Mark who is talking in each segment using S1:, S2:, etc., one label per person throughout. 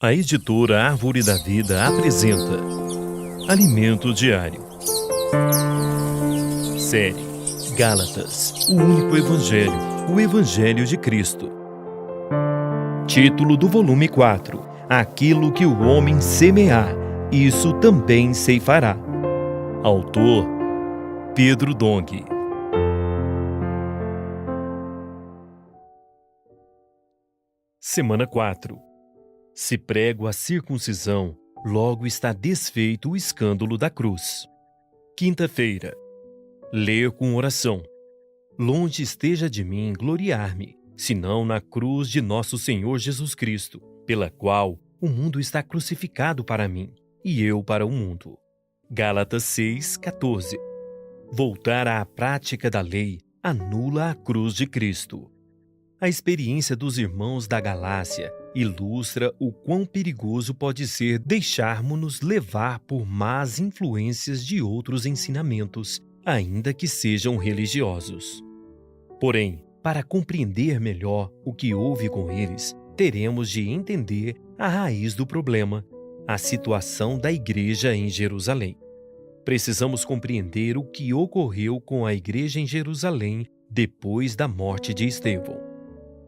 S1: A editora Árvore da Vida apresenta Alimento Diário. Série Gálatas, o único Evangelho, o Evangelho de Cristo. Título do volume 4: Aquilo que o homem semear, isso também ceifará. Autor: Pedro Dong. Semana 4. Se prego a circuncisão, logo está desfeito o escândalo da cruz. Quinta-feira. Ler com oração. Longe esteja de mim gloriar-me, senão na cruz de nosso Senhor Jesus Cristo, pela qual o mundo está crucificado para mim, e eu para o mundo. Gálatas 6:14. Voltar à prática da lei anula a cruz de Cristo. A experiência dos irmãos da Galácia ilustra o quão perigoso pode ser deixarmos-nos levar por más influências de outros ensinamentos, ainda que sejam religiosos. Porém, para compreender melhor o que houve com eles, teremos de entender a raiz do problema, a situação da igreja em Jerusalém. Precisamos compreender o que ocorreu com a igreja em Jerusalém depois da morte de Estevão.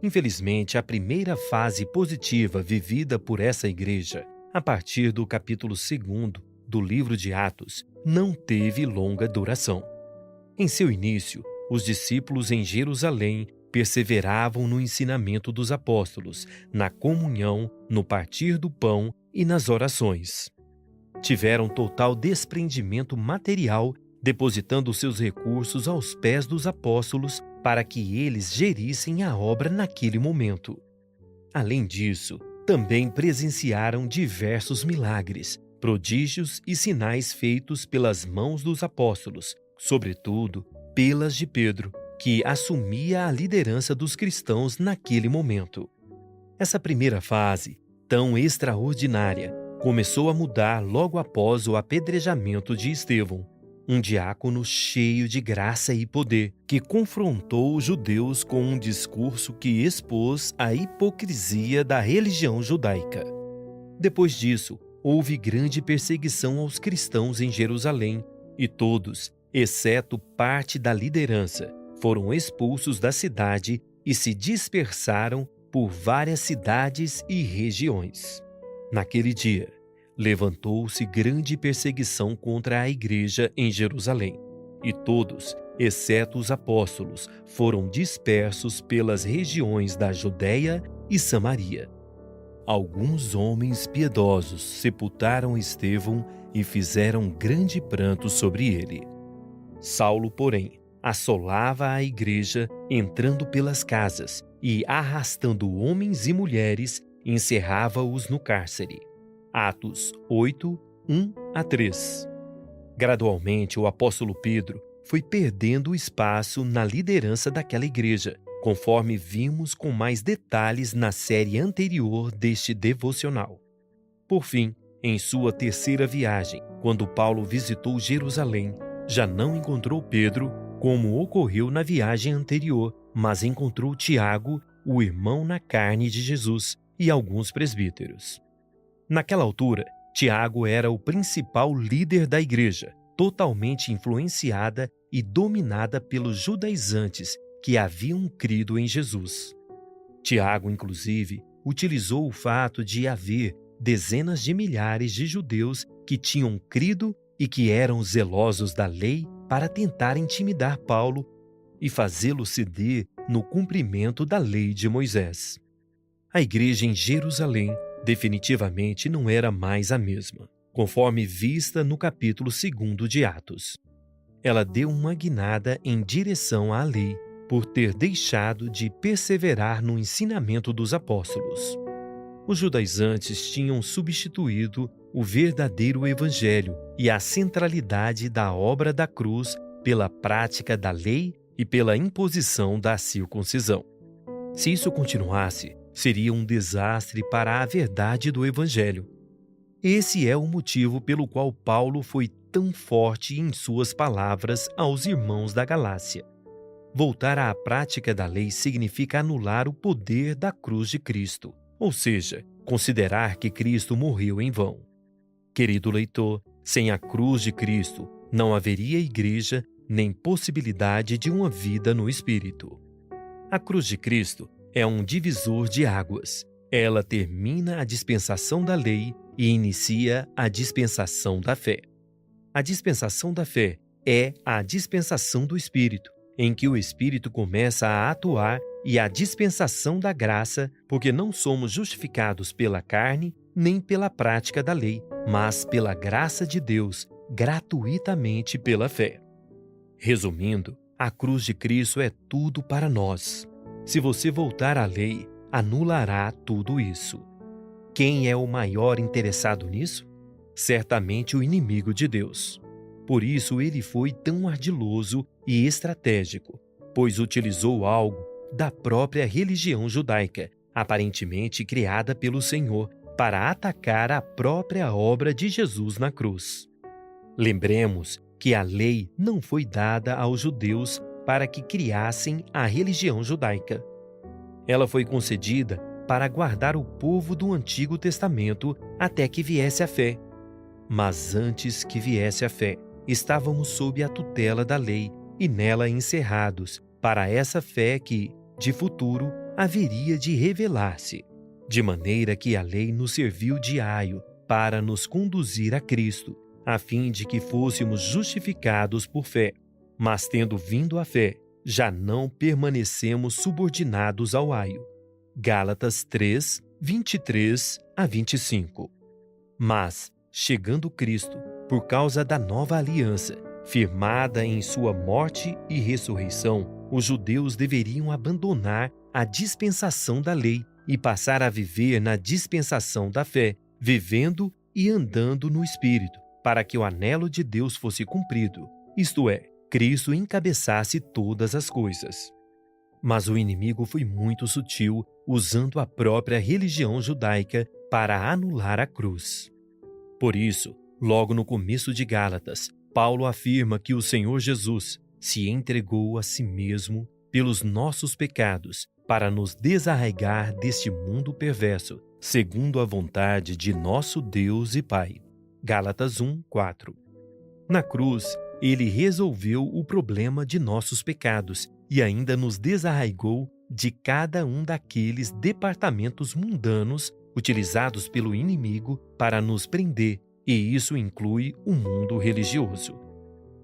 S1: Infelizmente, a primeira fase positiva vivida por essa igreja, a partir do capítulo 2 do livro de Atos, não teve longa duração. Em seu início, os discípulos em Jerusalém perseveravam no ensinamento dos apóstolos, na comunhão, no partir do pão e nas orações. Tiveram total desprendimento material, depositando seus recursos aos pés dos apóstolos para que eles gerissem a obra naquele momento. Além disso, também presenciaram diversos milagres, prodígios e sinais feitos pelas mãos dos apóstolos, sobretudo pelas de Pedro, que assumia a liderança dos cristãos naquele momento. Essa primeira fase, tão extraordinária, começou a mudar logo após o apedrejamento de Estevão, um diácono cheio de graça e poder, que confrontou os judeus com um discurso que expôs a hipocrisia da religião judaica. Depois disso, houve grande perseguição aos cristãos em Jerusalém, e todos, exceto parte da liderança, foram expulsos da cidade e se dispersaram por várias cidades e regiões. Naquele dia, levantou-se grande perseguição contra a igreja em Jerusalém, e todos, exceto os apóstolos, foram dispersos pelas regiões da Judéia e Samaria. Alguns homens piedosos sepultaram Estevão e fizeram grande pranto sobre ele. Saulo, porém, assolava a igreja, entrando pelas casas e, arrastando homens e mulheres, encerrava-os no cárcere. Atos 8, 1-3. Gradualmente, o apóstolo Pedro foi perdendo espaço na liderança daquela igreja, conforme vimos com mais detalhes na série anterior deste devocional. Por fim, em sua terceira viagem, quando Paulo visitou Jerusalém, já não encontrou Pedro, como ocorreu na viagem anterior, mas encontrou Tiago, o irmão na carne de Jesus, e alguns presbíteros. Naquela altura, Tiago era o principal líder da igreja, totalmente influenciada e dominada pelos judaizantes que haviam crido em Jesus. Tiago, inclusive, utilizou o fato de haver dezenas de milhares de judeus que tinham crido e que eram zelosos da lei para tentar intimidar Paulo e fazê-lo ceder no cumprimento da lei de Moisés. A igreja em Jerusalém definitivamente não era mais a mesma, conforme vista no capítulo 2 de Atos. Ela deu uma guinada em direção à lei, por ter deixado de perseverar no ensinamento dos apóstolos. Os judaizantes tinham substituído o verdadeiro evangelho e a centralidade da obra da cruz pela prática da lei e pela imposição da circuncisão. Se isso continuasse, seria um desastre para a verdade do Evangelho. Esse é o motivo pelo qual Paulo foi tão forte em suas palavras aos irmãos da Galácia. Voltar à prática da lei significa anular o poder da cruz de Cristo, ou seja, considerar que Cristo morreu em vão. Querido leitor, sem a cruz de Cristo, não haveria igreja nem possibilidade de uma vida no Espírito. A cruz de Cristo é um divisor de águas. Ela termina a dispensação da lei e inicia a dispensação da fé. A dispensação da fé é a dispensação do Espírito, em que o Espírito começa a atuar, e a dispensação da graça, porque não somos justificados pela carne nem pela prática da lei, mas pela graça de Deus, gratuitamente pela fé. Resumindo, a cruz de Cristo é tudo para nós. Se você voltar à lei, anulará tudo isso. Quem é o maior interessado nisso? Certamente o inimigo de Deus. Por isso ele foi tão ardiloso e estratégico, pois utilizou algo da própria religião judaica, aparentemente criada pelo Senhor, para atacar a própria obra de Jesus na cruz. Lembremos que a lei não foi dada aos judeus para que criassem a religião judaica. Ela foi concedida para guardar o povo do Antigo Testamento até que viesse a fé. Mas antes que viesse a fé, estávamos sob a tutela da lei e nela encerrados para essa fé que, de futuro, haveria de revelar-se. De maneira que a lei nos serviu de aio para nos conduzir a Cristo, a fim de que fôssemos justificados por fé. Mas tendo vindo a fé, já não permanecemos subordinados ao aio. Gálatas 3, 23 a 25. Mas, chegando Cristo, por causa da nova aliança, firmada em sua morte e ressurreição, os judeus deveriam abandonar a dispensação da lei e passar a viver na dispensação da fé, vivendo e andando no Espírito, para que o anelo de Deus fosse cumprido, isto é, Cristo encabeçasse todas as coisas. Mas o inimigo foi muito sutil, usando a própria religião judaica para anular a cruz. Por isso, logo no começo de Gálatas, Paulo afirma que o Senhor Jesus se entregou a si mesmo pelos nossos pecados para nos desarraigar deste mundo perverso, segundo a vontade de nosso Deus e Pai. Gálatas 1, 4. Na cruz, ele resolveu o problema de nossos pecados e ainda nos desarraigou de cada um daqueles departamentos mundanos utilizados pelo inimigo para nos prender, e isso inclui o mundo religioso.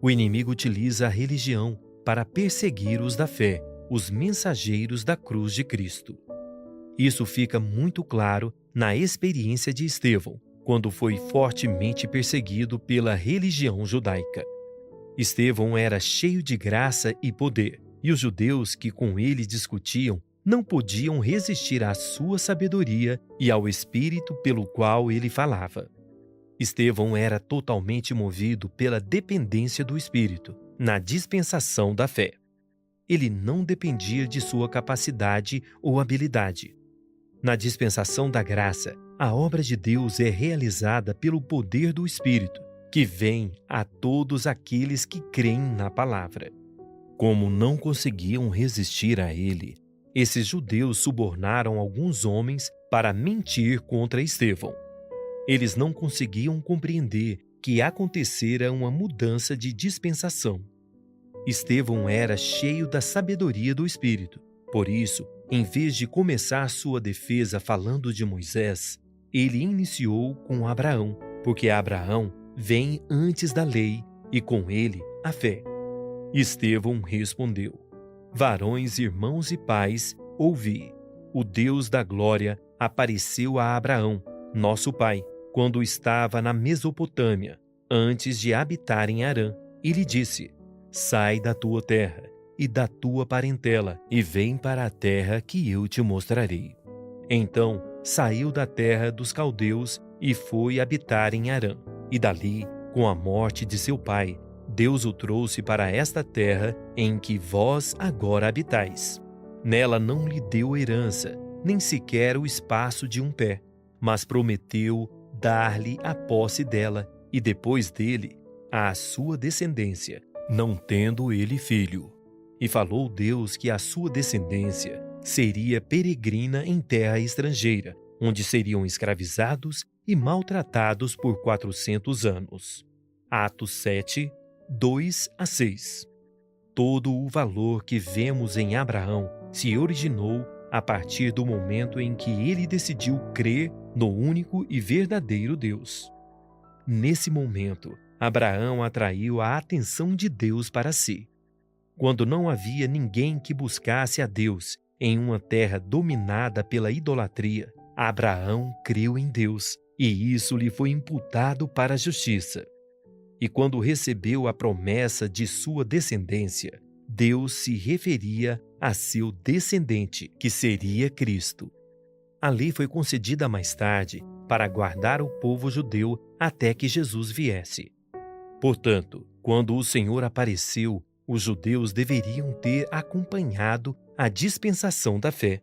S1: O inimigo utiliza a religião para perseguir os da fé, os mensageiros da cruz de Cristo. Isso fica muito claro na experiência de Estevão, quando foi fortemente perseguido pela religião judaica. Estevão era cheio de graça e poder, e os judeus que com ele discutiam não podiam resistir à sua sabedoria e ao espírito pelo qual ele falava. Estevão era totalmente movido pela dependência do Espírito, na dispensação da fé. Ele não dependia de sua capacidade ou habilidade. Na dispensação da graça, a obra de Deus é realizada pelo poder do Espírito, que vem a todos aqueles que creem na palavra. Como não conseguiam resistir a ele, esses judeus subornaram alguns homens para mentir contra Estevão. Eles não conseguiam compreender que acontecera uma mudança de dispensação. Estevão era cheio da sabedoria do Espírito. Por isso, em vez de começar sua defesa falando de Moisés, ele iniciou com Abraão, porque Abraão vem antes da lei e com ele a fé. Estevão respondeu: Varões, irmãos e pais, ouvi. O Deus da glória apareceu a Abraão, nosso pai, quando estava na Mesopotâmia, antes de habitar em Harã, e lhe disse: Sai da tua terra e da tua parentela, e vem para a terra que eu te mostrarei. Então saiu da terra dos caldeus e foi habitar em Harã. E dali, com a morte de seu pai, Deus o trouxe para esta terra em que vós agora habitais. Nela não lhe deu herança, nem sequer o espaço de um pé, mas prometeu dar-lhe a posse dela, e depois dele, à sua descendência, não tendo ele filho. E falou Deus que a sua descendência seria peregrina em terra estrangeira, onde seriam escravizados e maltratados por 400 anos. Atos 7, 2 a 6. Todo o valor que vemos em Abraão se originou a partir do momento em que ele decidiu crer no único e verdadeiro Deus. Nesse momento, Abraão atraiu a atenção de Deus para si. Quando não havia ninguém que buscasse a Deus em uma terra dominada pela idolatria, Abraão creu em Deus e isso lhe foi imputado para a justiça. E quando recebeu a promessa de sua descendência, Deus se referia a seu descendente, que seria Cristo. A lei foi concedida mais tarde para guardar o povo judeu até que Jesus viesse. Portanto, quando o Senhor apareceu, os judeus deveriam ter acompanhado a dispensação da fé.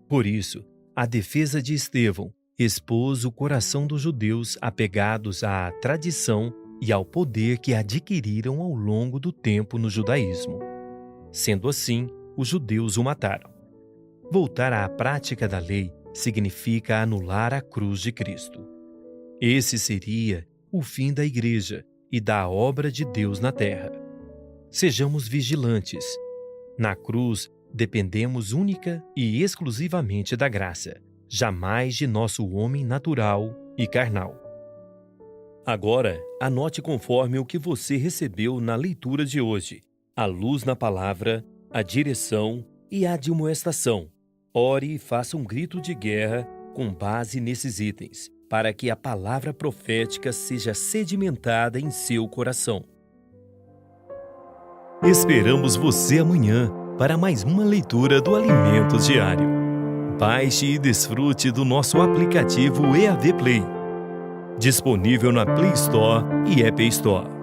S1: Por isso, a defesa de Estevão expôs o coração dos judeus apegados à tradição e ao poder que adquiriram ao longo do tempo no judaísmo. Sendo assim, os judeus o mataram. Voltar à prática da lei significa anular a cruz de Cristo. Esse seria o fim da Igreja e da obra de Deus na terra. Sejamos vigilantes. Na cruz, dependemos única e exclusivamente da graça, jamais de nosso homem natural e carnal. Agora, anote conforme o que você recebeu na leitura de hoje: a luz na palavra, a direção e a admoestação. Ore e faça um grito de guerra com base nesses itens, para que a palavra profética seja sedimentada em seu coração. Esperamos você amanhã para mais uma leitura do Alimento Diário. Baixe e desfrute do nosso aplicativo EAD Play, disponível na Play Store e App Store.